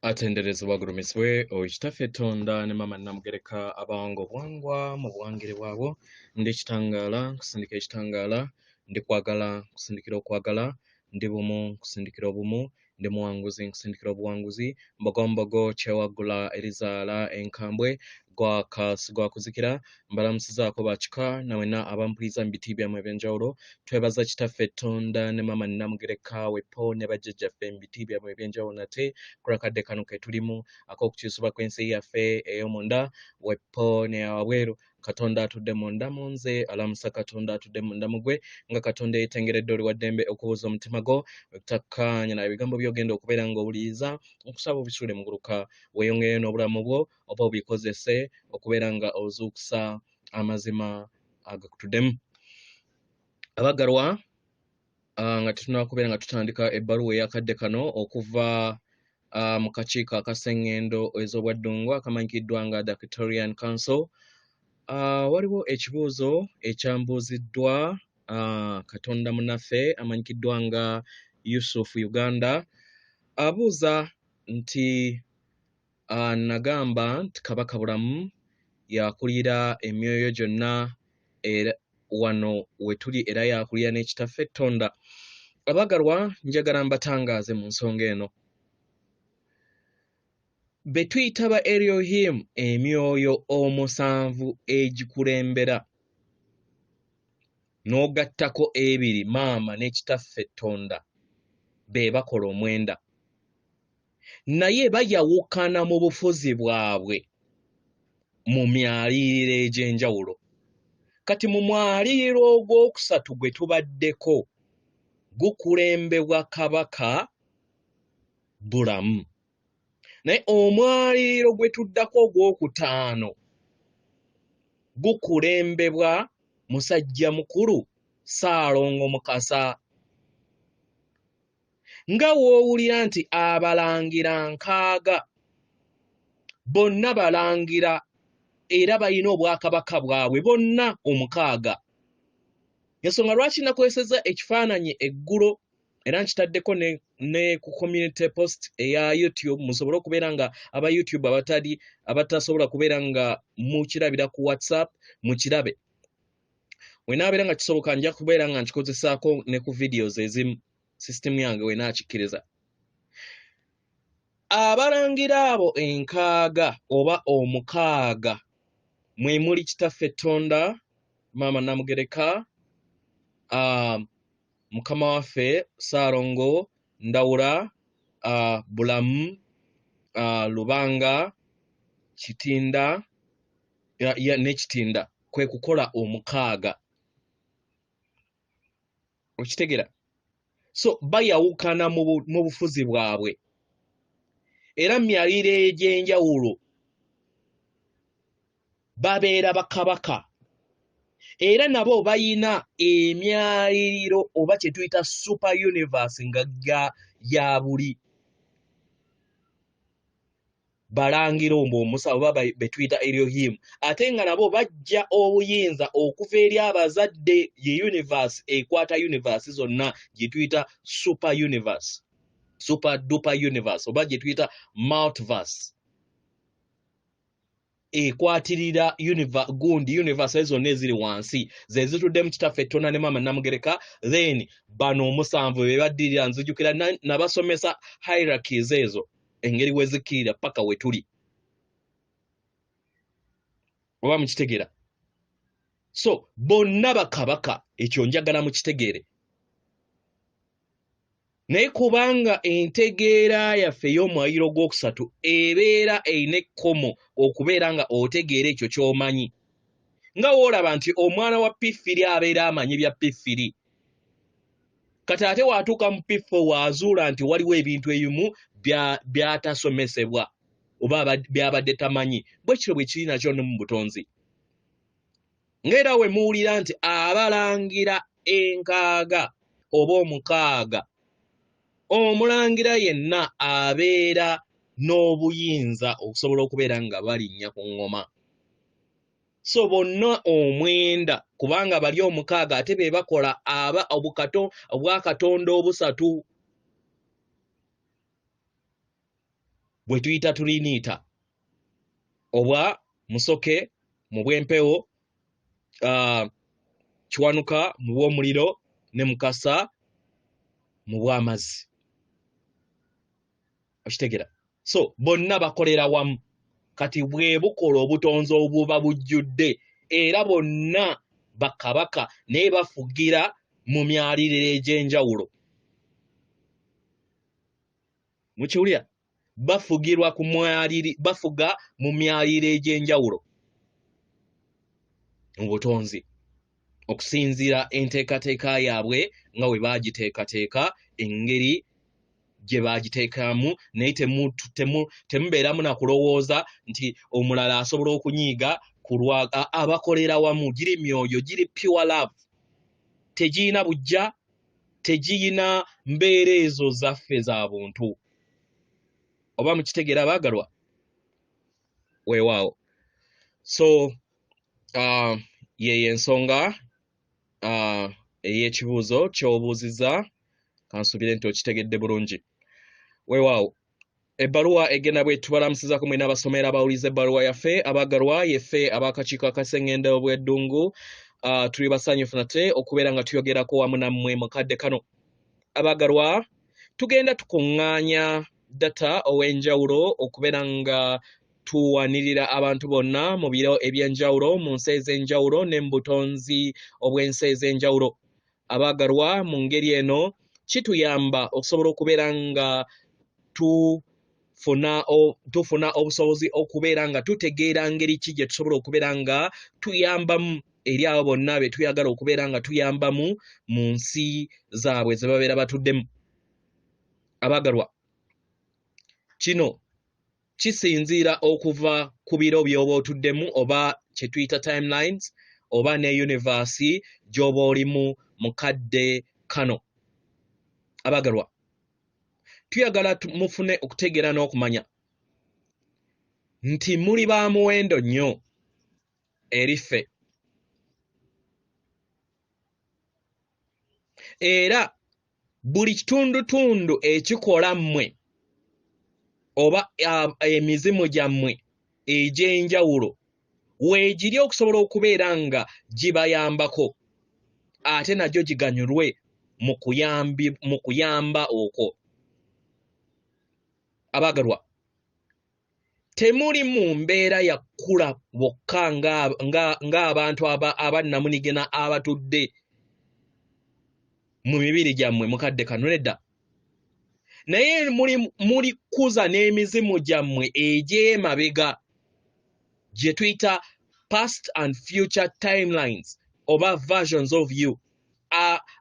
Atenderezebwa gulumisibwe Oweekitaffe Katonda ne Maama Namugereka abango bwangwa mu buwangire bwabwo ndi ekitangaala kusindika ekitangaala ndi kwagala kusindikira okwagala ndi bumu kusindikira obumu ndi muwanguzi nkusindikira obuwanguzi mbogombogo kyewaggula erizaala enkambwe gwa kuzikira mbalamusizaako bakika nawena abampuliriza mu biti byammwe eby'enjawulo twebaza Kitaffe Katonda ne Maama Namugereka wepo ne bajjajjaffe mu biti byammwe eby'enjawulo nate kurakadde kano ke tulimu ak'okukyusibwa kw'ensi yaffe ey'omunda wepo ne wabweru Katonda atudde munda mu nze alamusa Katonda atudde munda mu gwe nga Katonda yeetengeredde oli wa ddembe okubuuza omutima gwo takkaanya na ebigambo by'ogenda okubeera ng'owuliriza okusaba obisuule mu guluka weeyongereyo n'obulamu bwo oba obikozese okubeera nga ozuukusa amazima agakutuddemu. Abaggalwa nga tetunaba kubeera nga tutandika ebbaluwa ey'akadde kano okuva mu kakiiko aka Sengendo ez'obwa Ddungu akamanyikiddwa nga Doctorian Council. Waliwo ekibuuzo ekyambuuziddwa Katonda munnaffe amanyikiddwa nga Yusuf Uganda. Abuuza nti nagamba nti Kabaka Bulamu yakulira emyoyo gyonna era wano we tuli era yakulira n'Ekitaffe Katonda. Abaggalwa njagala mbatangaaze mu nsonga eno. Be tuyita ba Elohim emyoyo omusanvu egikulembera n'ogattako ebiri maama n'Ekitaffe Katonda be bakola omwenda naye bayawukana mu bufuzi bwabwe mu myaliriro egy'enjawulo. Kati mu mwaliriro ogwokusatu gwe tubaddeko gukulembebwa Kabaka Bulamu naye omwaliriro gwe tuddako ogwokutaano gukulembebwa musajja mukulu Salongo Mukasa. Nga woowulira nti abalangira nkaaga bonna balangira era balina obwakabaka bwabwe bonna omukaaga. Ensonga lwaki nakozesezza ekifaananyi eggulo era nkitaddeko ne ku community post eya YouTube musobole okubeera nga aba YouTube abatasobola kubeera nga mukirabira ku WhatsApp mukirabe. Wenaabeera nga kisoboka nja kubeera nga nkikozesaako ne ku videos ezimu system yange wenaakikkiriza. Abalangira abo enkaaga oba omukaaga mwe muli Kitaffe Katonda, Maama Namugereka, Mukama waffe Salongo, Ndawula, Bulamu, Lubanga, Kitinda ne Kitinda kwe kukola omukaaga. Okitegera? So bayawukana mu bufuzi bwabwe era myalire egy'enjawulo babeera bakabaka era nabo bayina emyaliriro oba kye tuyita super universe nga ya buli balangira omusawo baba betuyita Elohim ate nga nabo bajja obuyinza okuva eri abazadde ye universe ekwata universe zonna gye tuyita super universe, super duper universe oba gye tuyita multiverse ekwatirira gundi universe zonna eziri wansi ze zitudde mu Kitaffe Katonda ne Maama Namugereka then bano omusanvu be baddirira nzijukira nabasomesa hierarchies ezo engeri wezikirira paka we tuli oba mukitegera. So bonna bakabaka ekyo njagala mukitegeere naye kubanga entegeera yaffe ey'omwaliro gwokusatu ebeera eyina ekkomo okubeera nga otegeera ekyo ky'omanyi nga woolaba nti omwana wa P3 abeera amanyi bya P3 kati ate waatuuka mu P4 waazuula nti waliwo ebintu ebimu byatasomesebwa oba byabadde tamanyi bwe kityo bwe kiri nakyo ne Mubutonzi. Ng'era we muwulira nti abalangira enkaaga oba omukaaga omulangira yenna abeera n'obuyinza okusobola okubeera nga balinnya ku ngoma. So bonna omwenda kubanga bali omukaaga ate be bakola obwakatonda obusatu bwe tuyita tuliniita oba musoke mu bwempewo kiwanuka mu bw'omuliro ne mukasa mu bw'amazzi okitegera so bonna bakolera wamu kati bwe bukola obutonzi obuba bujjudde era bonna bakabaka naye bafugira mu myaliriro egy'enjawulo mukiwulira bafugirwa ku myaliri bafuga mu myaliriro egy'enjawulo mu butonzi okusinziira enteekateeka yaabwe nga bwe baagiteekateeka engeri gye baagiteekamu naye temubeeramu na kulowooza nti omulala asobola okunyiiga ku abakolera wamu giri myoyo giri pure love tegiyina bujja tegiyina mbeera ezo zaffe za buntu oba mukitegeera baagalwa weewaawo so yeyo ensonga ey'ekibuuzo ky'obuuziza kansubire nti okitegedde bulungi weewaawo ebbaluwa egenda bwe tubalamusizaako mwena abasomera abawuliza ebbaluwa yaffe abaagalwa yeffe ab'akakiiko aka Sengendo bwe Ddungu tuli basanyufu nate okubeera nga tuyogerako wamu nammwe mu kadde kano abaagalwa tugenda tukuŋŋaanya data ow'enjawulo okubeera nga tuwanirira abantu bonna mu biro eby'enjawulo mu nsi ez'enjawulo ne mu butonzi obw'ensi ez'enjawulo abaagalwa mu ngeri eno kituyamba okusobola okubeera nga tufuna obusobozi okubeera nga tutegeera ngeri ki gye tusobola okubeera nga tuyambamu eri abo bonna be tuyagala okubeera nga tuyambamu mu nsi zaabwe ze babeera batuddemu abaagalwa kino kisinziira okuva ku biro by'oba otuddemu oba kye tuyita timelines oba ne universe gy'oba olimu mu kadde kano abaagalwa tuyagala mufune okutegeera n'okumanya nti muli ba muwendo nnyo eri ffe era buli kitundutundu ekikola mmwe oba emizimu gyammwe egy'enjawulo weegiri okusobola okubeera nga gibayambako ate nagyo giganyulwe mu kuyamba okwo abaagalwa temuli mu mbeera ya kkula bokka ng'abantu abannamunigina abatudde mu mibiri gyammwe mu kadde kano nedda naye muli kuza n'emizimu gyammwe egy'emabega gye tuyita past and future timelines oba versions of you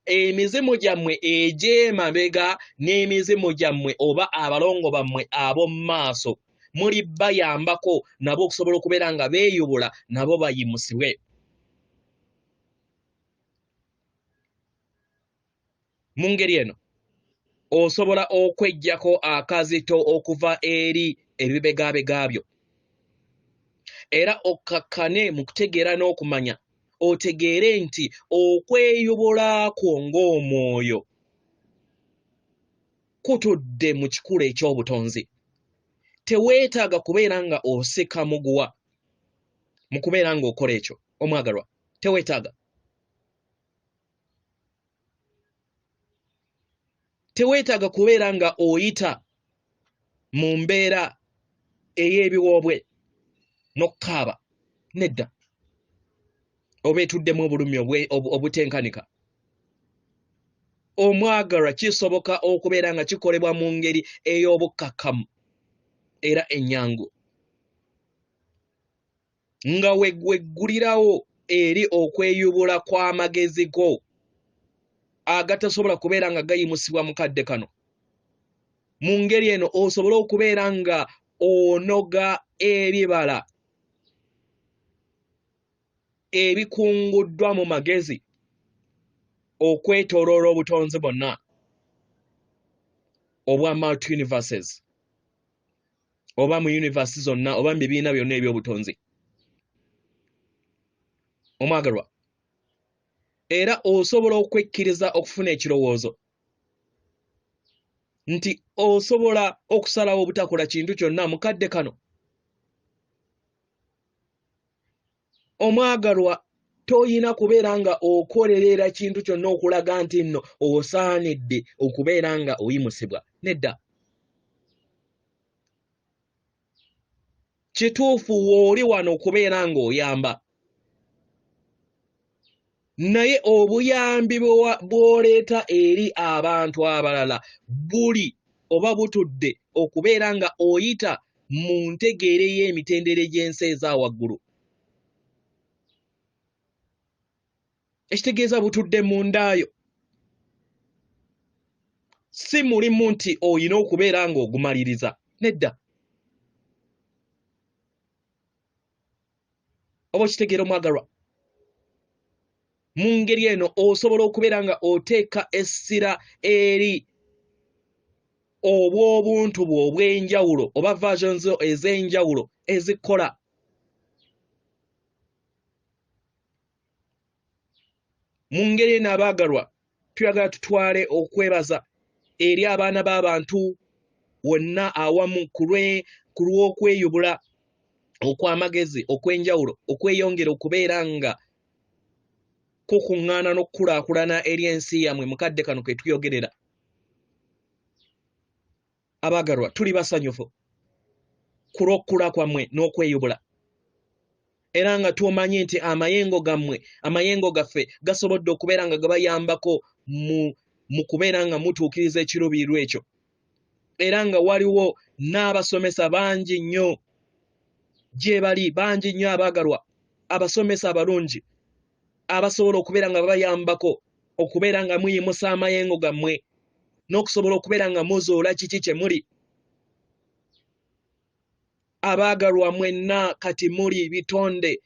emizimu gyammwe egy'emabega n'emizimu gyammwe oba abalongo bammwe ab'omu maaso muli bayambako nabo okusobola okubeera nga beeyubula nabo bayimusibwe mu ngeri eno osobola okweggyako akazito okuva eri ebibegabega byo era okkakkane mu kutegeera n'okumanya otegeere nti okweyubulako ng'omwoyo kutudde mu kikula eky'obutonzi teweetaaga kubeera nga oseka muguwa mu kubeera ng'okola ekyo omwagalwa teweetaaga kubeera nga oyita mu mbeera ey'ebiwoobwe n'okkaaba nedda oba etuddemu obulumi obutenkanika omwagalwa kisoboka okubeera nga kikolebwa mu ngeri ey'obukkakkamu era ennyangu nga weggulirawo eri okweyubula kw'amagezi go agatasobola kubeera nga gayimusibwa mu kadde kano mu ngeri eno osobola okubeera nga onoga ebibala ebikunguddwa mu magezi okwetooloola obutonzi bwonna obwa multi universes oba mu universe zonna oba mu bibiina byonna eby'obutonzi omwagalwa era osobola okwekkiriza okufuna ekirowoozo nti osobola okusalawo obutakola kintu kyonna mukadde kano. Omwagalwa toyina kubeera nga okolerera kintu kyonna okulaga nti nno osaanidde okubeera nga oyimusibwa. Nedda. Kituufu wooli wano okubeera nga oyamba. Naye obuyambi bw'oleeta eri abantu abalala buli oba butudde okubeera nga oyita mu ntegeere y'emitendere gy'ensi eza waggulu. Ekitegeeza butudde mu ndaayo. Si mulimu nti oyina okubeera nga ogumaliriza. Nedda. Oba okitegeera omwagalwa. Mu ngeri eno osobola okubeera nga oteeka essira eri obw'obuntu bwo obw'enjawulo oba versions ez'enjawulo ezikola. Mu ngeri eno abaagalwa tuyagala tutwale okwebaza eri abaana b'abantu wonna awamu ku lw'okweyubula okw'amagezi okw'enjawulo okweyongera okubeera nga kukuŋŋaana n'okukulaakulana eri ensi yammwe mukadde kano ke tuyogerera. Abaagalwa tuli basanyufu ku lw'okukula kwammwe n'okweyubula. Era nga tumanyi nti amayengo gaffe gasobodde okubeera nga gabayambako mu kubeera nga mutuukiriza ekiruubirirwa ekyo. Era nga waliwo n'abasomesa bangi nnyo gye bali, bangi nnyo abaagalwa, abasomesa abalungi abasobola okubeera nga babayambako okubeera nga muyimusa amayengo gammwe n'okusobola okubeera nga muzuula kiki kye muli. Abaagalwa mwenna kati muli bitonde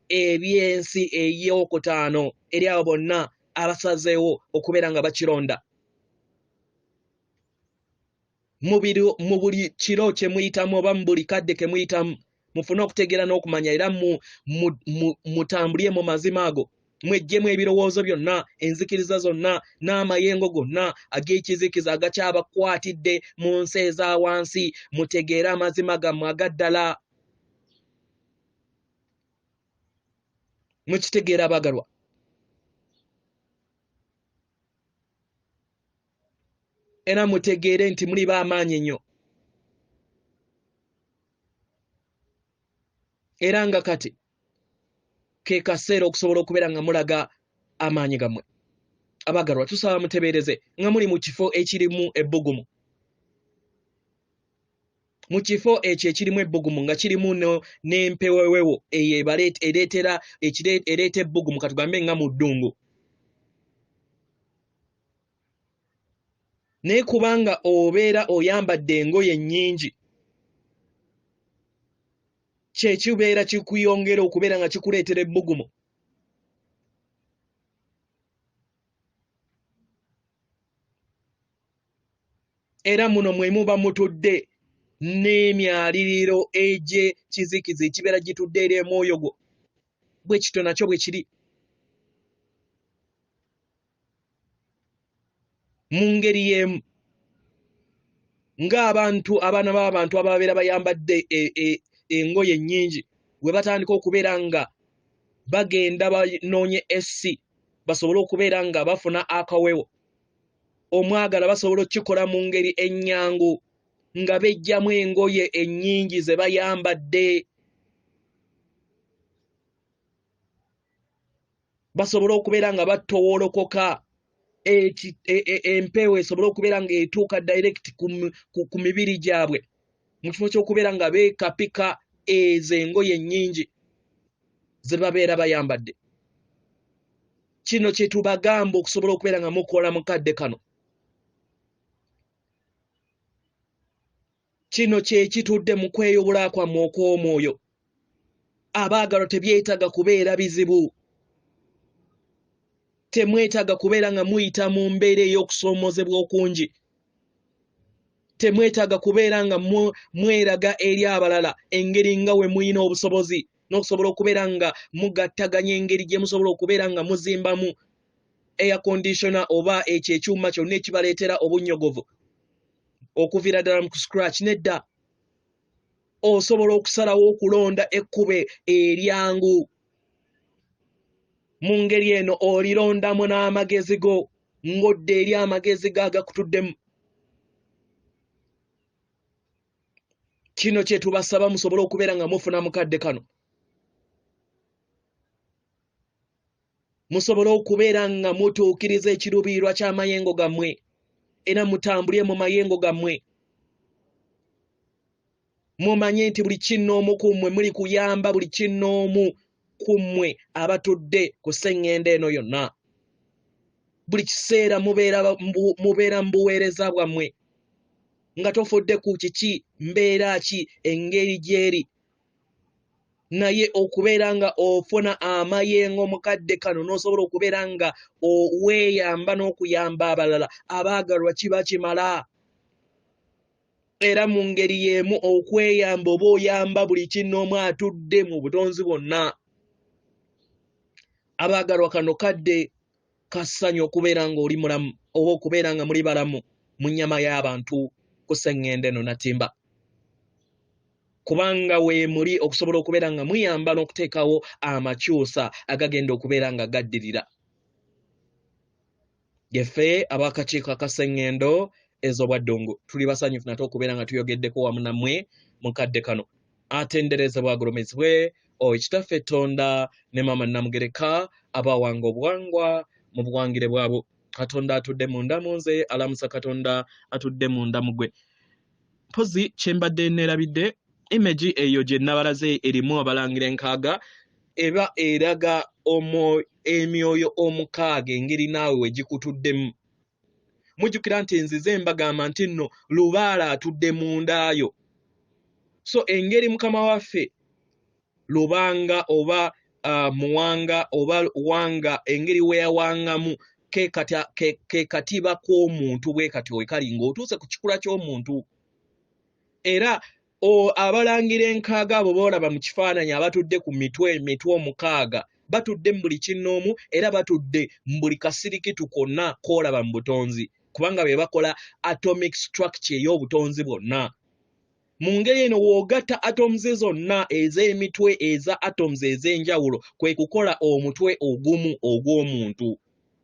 eby'ensi ey'okutaano eri abo bonna abasazeewo okubeera nga bakironda. Mu buli kiro kye muyitamu oba mu buli kadde ke muyitamu mufune okutegeera n'okumanya era mutambulye mu mazima ago. Mweggyemu ebirowoozo byonna, enzikiriza zonna n'amayengo gonna ag'ekizikiza agakyabakwatidde mu nsi eza wansi. Mutegeere amazima gammwe agaddala. Mukitegeera abaagalwa. Era mutegeere nti muli b'amaanyi ennyo. Era nga kati ke kaseera okusobola okubeera nga mulaga amaanyi gammwe. Abaagalwa tusaba mutebeereze nga muli mu kifo ekirimu ebbugumu. Mu kifo ekyo ekirimu ebbugumu nga kirimu n'empewewewo eyo ereeta ebbugumu katugambe nga mu ddungu. Naye kubanga obeera oyambadde engoye nnyingi kye kibeera kikuyongera okubeera nga kikuleetera ebbugumu. Era muno mwe muba mutudde n'emyaliriro egy'ekizikiza ekibeera gitudde eri omwoyo gwo. Bwe kityo nakyo bwe kiri. Mu ngeri y'emu ng'abantu abaana b'abantu ababeera bayambadde engoye ennyingi bwe batandika okubeera nga bagenda banoonye SC basobole okubeera nga bafuna akawewo. Omwagala basobola okukikola mu ngeri ennyangu nga beggyamu engoye ennyingi ze bayambadde. Basobola okubeera nga batowolokoka empewo esobola okubeera nga etuuka direct ku mibiri gyabwe mu kifo ky'okubeera nga beekapika ezo engoye ennyingi ze babeera bayambadde. Kino kye tubagamba okusobola okubeera nga mukola mukadde kano. Kino kye kitudde mu kweyobula kwammwe okw'omwoyo. Abaagalwa tebyetaaga kubeera bizibu. Temwetaaga kubeera nga muyita mu mbeera ey'okusoomoozebwa okungi. Temwetaaga kubeera nga mweraga eri abalala engeri nga we muyina obusobozi n'okusobola okubeera nga mugattaganya engeri gye musobola okubeera nga muzimbamu air conditioner oba ekyo ekyuma kyonna ekibaleetera obunnyogovu. okuvira ddala mu scratch nedda osobola okusalawo okulonda ekkube eryangu mu ngeri eno olirondamu n'amagezi go ng'odde eri amagezi gagakutuddemu. Kino kye tubasaba musobole okubeera nga mufuna mukadde kano. Musobole okubeera nga mutuukiriza ekiruubirirwa ky'amayengo gammwe era mutambulye mu mayengo gammwe. Mumanye nti buli kinnoomu ku mmwe muli kuyamba buli kinnoomu ku mmwe abatudde ku Sengendo eno yonna. Buli kiseera mubeera mu buweereza bwammwe nga tofudde ku kiki mbeera ki engeri gyeri, naye okubeera nga ofuna amayengo mukadde kano n'osobola okubeera nga weeyamba n'okuyamba abalala abaagalwa kiba kimala. Era mu ngeri y'emu okweyamba oba oyamba buli kinnoomu atudde mu butonzi bwonna. Abaagalwa kano kadde kassanyu okubeera nga oli mulamu oba okubeera nga muli balamu mu nnyama y'abantu ku Sengendo eno natimba. Kubanga we muli okusobola okubeera nga muyamba n'okuteekawo amakyusa agagenda okubeera nga gaddirira. Yeffe ab'akakiiko aka Sengendo ez'obwa Ddungu tuli basanyufu nate okubeera nga tuyogeddeko wamu nammwe mukadde kano. Atenderezebwa agulumizibwe Kitaffe Tonda ne Maama Namugereka abawanga obuwangwa mu buwangire bwabo. Katonda atudde munda mu nze, alamusa Katonda atudde munda mu gwe. Mpozi kyembadde neerabidde image eyo gye nabalaze erimu abalangira 6 eba eraga emyoyo omukaaga engeri naawe we gikutuddemu. Mujjukira nti nzize mbagamba nti nno lubaala atudde mundaayo. So engeri mukama waffe lubanga oba muwanga oba wanga engeri weyawangamu ke katiba kw'omuntu bwe kati wekali ng'otuuse ku kikula ky'omuntu. Era abalangira 6 abo boolaba mu kifaananyi abatudde ku mitwe 6 batudde mu buli kinnoomu era batudde mu buli kasirikitu konna koolaba mu butonzi kubanga be bakola atomic structure ey'obutonzi bwonna. Mu ngeri eno w'ogatta atoms zonna ez'emitwe eza atoms ez'enjawulo kwe kukola omutwe ogumu ogw'omuntu,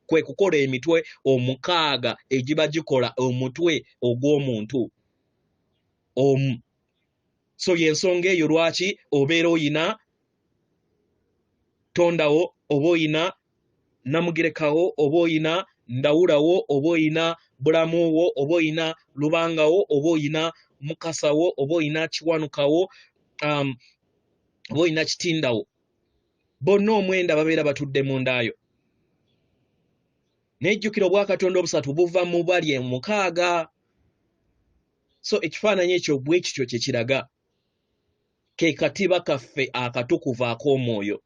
kwe kukola emitwe 6 egiba gikola omutwe ogw'omuntu omu. So y'ensonga eyo lwaki obeera oyina Tondawo oba oyina Namugerekawo oba oyina Ndawulawo oba oyina Bulamuwo oba oyina Lubangawo oba oyina Mukasawo oba oyina Kiwanukawo oba oyina Kitindawo, bonna omwenda babeera batudde mundaayo. Nejjukira obwakatonda obusatu buva mu bali 6. So ekifaananyi ekyo bwe kityo kye kiraga ke katiba kaffe akatukuvu ak'omwoyo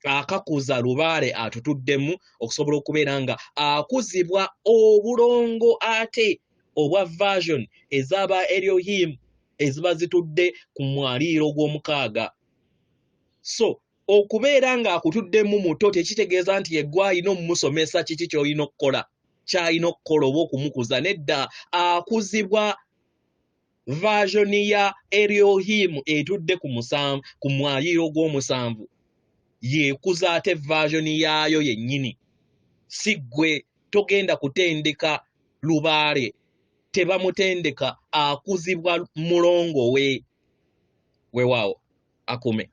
akakuza lubaale atutuddemu okusobola okubeera nga akuzibwa obulongo ate obwa version ez'aba Elohim eziba zitudde ku mwaliiro gw'omukaaga. So okubeera nga akutuddemu muto tekitegeeza nti yeggwa alina omumusomesa kiki ky'olina okukola ky'alina okukola oba okumukuza. Nedda akuzibwa version ya Elohim etudde ku mwaliiro gw'omusanvu yeekuza ate version yaayo yennyini. Si ggwe togenda kutendeka lubaale, tebamutendeka akuzibwa mulongo we. Weewaawo akume.